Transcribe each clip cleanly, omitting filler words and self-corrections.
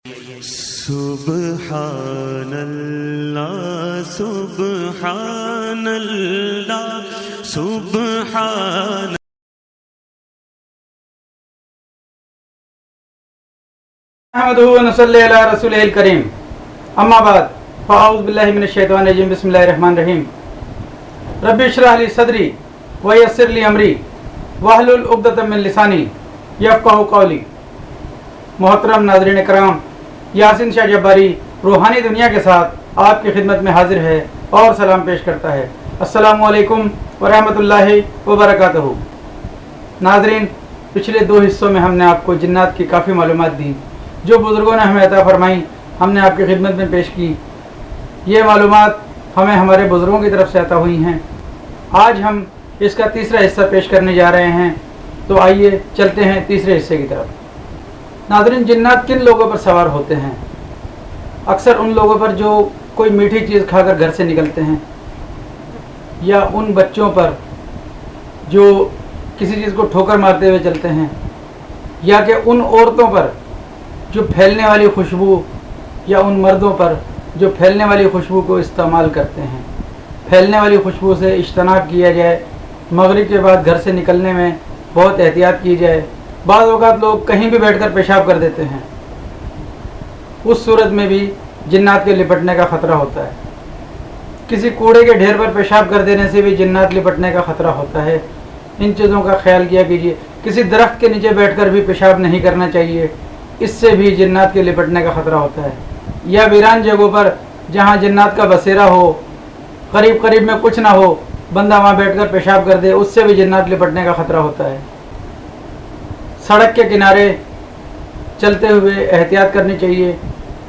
سبحان اللہ سبحان اللہ سبحان نحمدہ ونصلی علی رسولہ الکریم اما بعد فاعوذ باللہ من الشیطان الرجیم بسم اللہ الرحمن الرحیم رب اشرح لی صدری ویسر لی امری واحلل عقدۃ من لسانی یفقہوا قولی۔ محترم ناظرین کرام، یاسین شاہ جباری روحانی دنیا کے ساتھ آپ کی خدمت میں حاضر ہے اور سلام پیش کرتا ہے۔ السلام علیکم ورحمۃ اللہ وبرکاتہ۔ ناظرین، پچھلے 2 حصوں میں ہم نے آپ کو جنات کی کافی معلومات دی جو بزرگوں نے ہمیں عطا فرمائی، ہم نے آپ کی خدمت میں پیش کی۔ یہ معلومات ہمیں ہمارے بزرگوں کی طرف سے عطا ہوئی ہیں۔ آج ہم اس کا تیسرا حصہ پیش کرنے جا رہے ہیں، تو آئیے چلتے ہیں تیسرے حصے کی طرف۔ ناظرین، جنات کن لوگوں پر سوار ہوتے ہیں؟ اکثر ان لوگوں پر جو کوئی میٹھی چیز کھا کر گھر سے نکلتے ہیں، یا ان بچوں پر جو کسی چیز کو ٹھوکر مارتے ہوئے چلتے ہیں، یا کہ ان عورتوں پر جو پھیلنے والی خوشبو، یا ان مردوں پر جو پھیلنے والی خوشبو کو استعمال کرتے ہیں۔ پھیلنے والی خوشبو سے اجتناب کیا جائے، مغرب کے بعد گھر سے نکلنے میں بہت احتیاط کی جائے۔ بعض اوقات لوگ کہیں بھی بیٹھ کر پیشاب کر دیتے ہیں، اس صورت میں بھی جنات کے لپٹنے کا خطرہ ہوتا ہے۔ کسی کوڑے کے ڈھیر پر پیشاب کر دینے سے بھی جنات لپٹنے کا خطرہ ہوتا ہے۔ ان چیزوں کا خیال کیا کیجیے۔ کسی درخت کے نیچے بیٹھ کر بھی پیشاب نہیں کرنا چاہیے، اس سے بھی جنات کے لپٹنے کا خطرہ ہوتا ہے۔ یا ویران جگہوں پر جہاں جنات کا بسیرا ہو، قریب قریب میں کچھ نہ ہو، بندہ وہاں بیٹھ کر پیشاب کر دے، اس سے بھی جنات لپٹنے کا خطرہ ہوتا ہے۔ سڑک کے کنارے چلتے ہوئے احتیاط کرنی چاہیے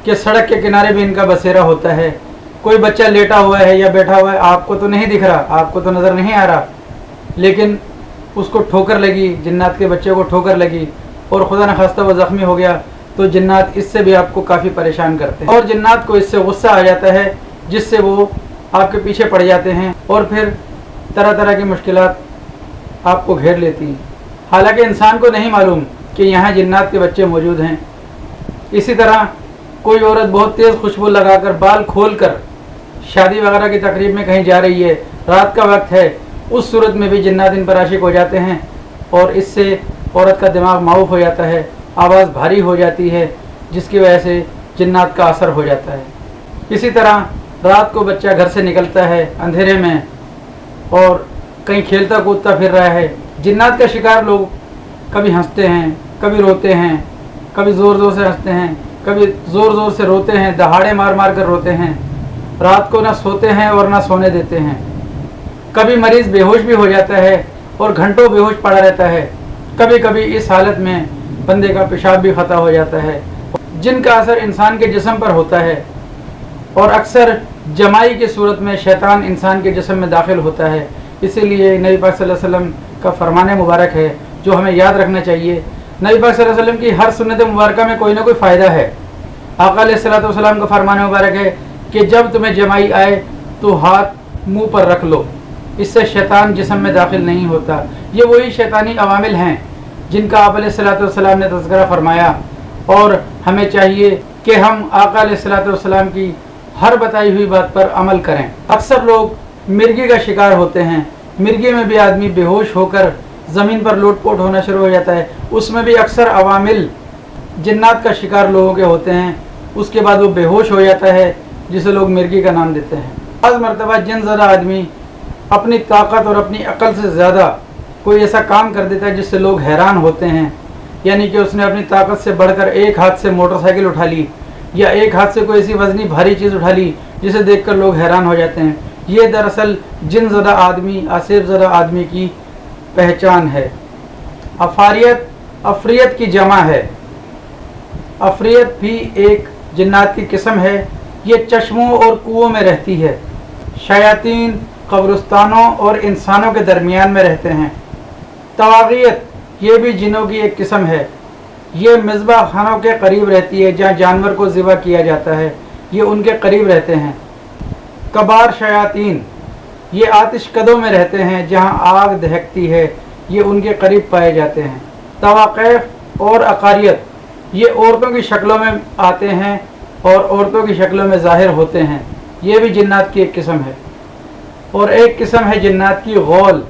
کہ سڑک کے کنارے بھی ان کا بسیرا ہوتا ہے۔ کوئی بچہ لیٹا ہوا ہے یا بیٹھا ہوا ہے، آپ کو تو نہیں دکھ رہا، آپ کو تو نظر نہیں آ رہا، لیکن اس کو ٹھوکر لگی، جنات کے بچے کو ٹھوکر لگی اور خدا نخواستہ وہ زخمی ہو گیا، تو جنات اس سے بھی آپ کو کافی پریشان کرتے ہیں۔ اور جنات کو اس سے غصہ آ جاتا ہے، جس سے وہ آپ کے پیچھے پڑ جاتے ہیں اور پھر طرح طرح کی مشکلات آپ کو گھیر لیتی ہیں۔ حالانکہ انسان کو نہیں معلوم کہ یہاں جنات کے بچے موجود ہیں۔ اسی طرح کوئی عورت بہت تیز خوشبو لگا کر، بال کھول کر شادی وغیرہ کی تقریب میں کہیں جا رہی ہے، رات کا وقت ہے، اس صورت میں بھی جنات ان پر عاشق ہو جاتے ہیں اور اس سے عورت کا دماغ معوف ہو جاتا ہے، آواز بھاری ہو جاتی ہے، جس کی وجہ سے جنات کا اثر ہو جاتا ہے۔ اسی طرح رات کو بچہ گھر سے نکلتا ہے اندھیرے میں اور کہیں کھیلتا کودتا پھر رہا ہے، جنات کا شکار لوگ کبھی ہنستے ہیں، کبھی روتے ہیں، کبھی زور زور سے ہنستے ہیں، کبھی زور زور سے روتے ہیں، دہاڑے مار مار کر روتے ہیں، رات کو نہ سوتے ہیں اور نہ سونے دیتے ہیں۔ کبھی مریض بے ہوش بھی ہو جاتا ہے اور گھنٹوں بے ہوش پڑا رہتا ہے۔ کبھی کبھی اس حالت میں بندے کا پیشاب بھی خطا ہو جاتا ہے۔ جن کا اثر انسان کے جسم پر ہوتا ہے اور اکثر جمائی کی صورت میں شیطان انسان کے جسم میں داخل ہوتا ہے۔ اسی لیے نبی پاک صلی اللہ علیہ وسلم کا فرمان مبارک ہے جو ہمیں یاد رکھنا چاہیے۔ نبی پاک صلی اللہ علیہ وسلم کی ہر سنت مبارکہ میں کوئی نہ کوئی فائدہ ہے۔ آقا علیہ الصلوۃ والسلام کا فرمان مبارک ہے کہ جب تمہیں جمائی آئے تو ہاتھ منہ پر رکھ لو، اس سے شیطان جسم میں داخل نہیں ہوتا۔ یہ وہی شیطانی عوامل ہیں جن کا آپ علیہ الصلوۃ والسلام نے تذکرہ فرمایا، اور ہمیں چاہیے کہ ہم آقا علیہ الصلوۃ والسلام کی ہر بتائی ہوئی بات پر عمل کریں۔ اکثر لوگ مرگی کا شکار ہوتے ہیں، مرگی میں بھی آدمی بے ہوش ہو کر زمین پر لوٹ پوٹ ہونا شروع ہو جاتا ہے، اس میں بھی اکثر عوامل جنات کا شکار لوگوں کے ہوتے ہیں، اس کے بعد وہ بے ہوش ہو جاتا ہے، جسے لوگ مرگی کا نام دیتے ہیں۔ بعض مرتبہ جن زدہ آدمی اپنی طاقت اور اپنی عقل سے زیادہ کوئی ایسا کام کر دیتا ہے جس سے لوگ حیران ہوتے ہیں، یعنی کہ اس نے اپنی طاقت سے بڑھ کر ایک ہاتھ سے موٹر سائیکل اٹھا لی، یا ایک ہاتھ سے کوئی ایسی وزنی بھاری چیز اٹھا لی جسے دیکھ کر لوگ حیران ہو جاتے ہیں۔ یہ دراصل جن زدہ آدمی، آصف زدہ آدمی کی پہچان ہے۔ افریت کی جمع ہے۔ افریت بھی ایک جنات کی قسم ہے، یہ چشموں اور کنووں میں رہتی ہے، شیاطین قبرستانوں اور انسانوں کے درمیان میں رہتے ہیں۔ طواغیت یہ بھی جنوں کی ایک قسم ہے، یہ مذبح خانوں کے قریب رہتی ہے جہاں جانور کو ذبح کیا جاتا ہے، یہ ان کے قریب رہتے ہیں۔ کبار شیاطین یہ آتش کدوں میں رہتے ہیں جہاں آگ دہکتی ہے، یہ ان کے قریب پائے جاتے ہیں۔ طواقیف اور عقاریت یہ عورتوں کی شکلوں میں آتے ہیں اور عورتوں کی شکلوں میں ظاہر ہوتے ہیں، یہ بھی جنات کی ایک قسم ہے۔ اور ایک قسم ہے جنات کی غول،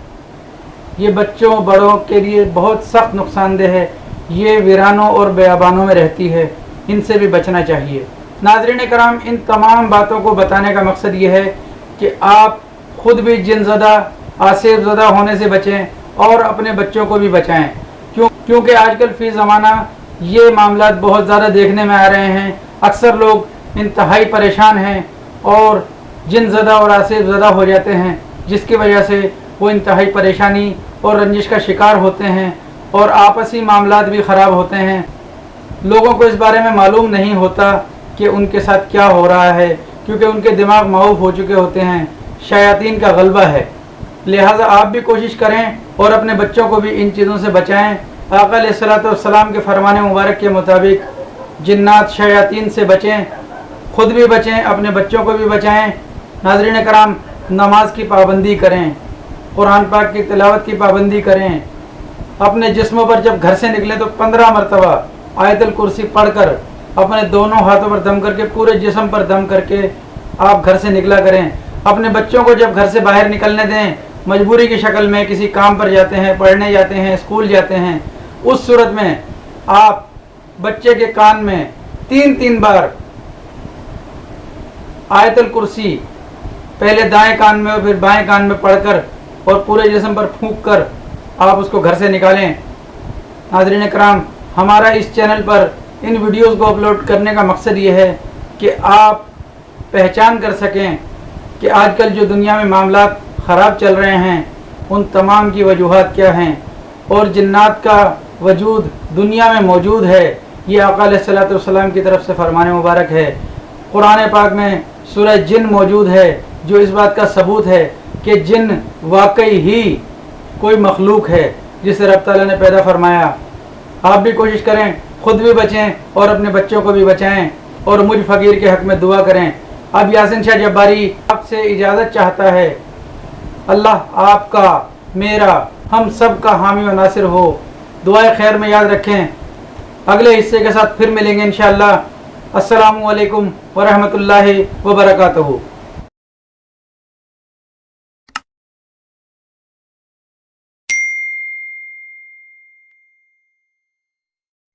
یہ بچوں بڑوں کے لیے بہت سخت نقصان دہ ہے، یہ ویرانوں اور بیابانوں میں رہتی ہے، ان سے بھی بچنا چاہیے۔ ناظرین کرام، ان تمام باتوں کو بتانے کا مقصد یہ ہے کہ آپ خود بھی جن زدہ آصف زدہ ہونے سے بچیں اور اپنے بچوں کو بھی بچائیں، کیونکہ آج کل فی زمانہ یہ معاملات بہت زیادہ دیکھنے میں آ رہے ہیں۔ اکثر لوگ انتہائی پریشان ہیں اور جن زدہ اور آصف زدہ ہو جاتے ہیں، جس کی وجہ سے وہ انتہائی پریشانی اور رنجش کا شکار ہوتے ہیں اور آپسی معاملات بھی خراب ہوتے ہیں۔ لوگوں کو اس بارے میں معلوم نہیں ہوتا کہ ان کے ساتھ کیا ہو رہا ہے، کیونکہ ان کے دماغ معوف ہو چکے ہوتے ہیں، شیاطین کا غلبہ ہے۔ لہٰذا آپ بھی کوشش کریں اور اپنے بچوں کو بھی ان چیزوں سے بچائیں۔ آقا علیہ الصلوۃ والسلام کے فرمان مبارک کے مطابق جنات شیاطین سے بچیں، خود بھی بچیں، اپنے بچوں کو بھی بچائیں۔ ناظرین کرام، نماز کی پابندی کریں، قرآن پاک کی تلاوت کی پابندی کریں، اپنے جسموں پر جب گھر سے نکلیں تو 15 مرتبہ آیت الکرسی پڑھ کر اپنے دونوں ہاتھوں پر دم کر کے پورے جسم پر دم کر کے آپ گھر سے نکلا کریں۔ اپنے بچوں کو جب گھر سے باہر نکلنے دیں، مجبوری کی شکل میں کسی کام پر جاتے ہیں، پڑھنے جاتے ہیں، اسکول جاتے ہیں، اس صورت میں آپ بچے کے کان میں 3 بار آیت الکرسی پہلے دائیں کان میں اور پھر بائیں کان میں پڑھ کر اور پورے جسم پر پھونک کر آپ اس کو گھر سے نکالیں۔ ناظرین کرام، ہمارا اس چینل پر ان ویڈیوز کو اپلوڈ کرنے کا مقصد یہ ہے کہ آپ پہچان کر سکیں کہ آج کل جو دنیا میں معاملات خراب چل رہے ہیں ان تمام کی وجوہات کیا ہیں، اور جنات کا وجود دنیا میں موجود ہے، یہ آقا علیہ الصلوۃ والسلام کی طرف سے فرمان مبارک ہے۔ قرآن پاک میں سورہ جن موجود ہے جو اس بات کا ثبوت ہے کہ جن واقعی ہی کوئی مخلوق ہے جسے رب تعالیٰ نے پیدا فرمایا۔ آپ بھی کوشش کریں، خود بھی بچیں اور اپنے بچوں کو بھی بچائیں، اور مجھ فقیر کے حق میں دعا کریں۔ اب یاسین شاہ جباری آپ سے اجازت چاہتا ہے۔ اللہ آپ کا، میرا، ہم سب کا حامی و ناصر ہو۔ دعائے خیر میں یاد رکھیں۔ اگلے حصے کے ساتھ پھر ملیں گے انشاءاللہ۔ السلام علیکم ورحمۃ اللہ وبرکاتہ۔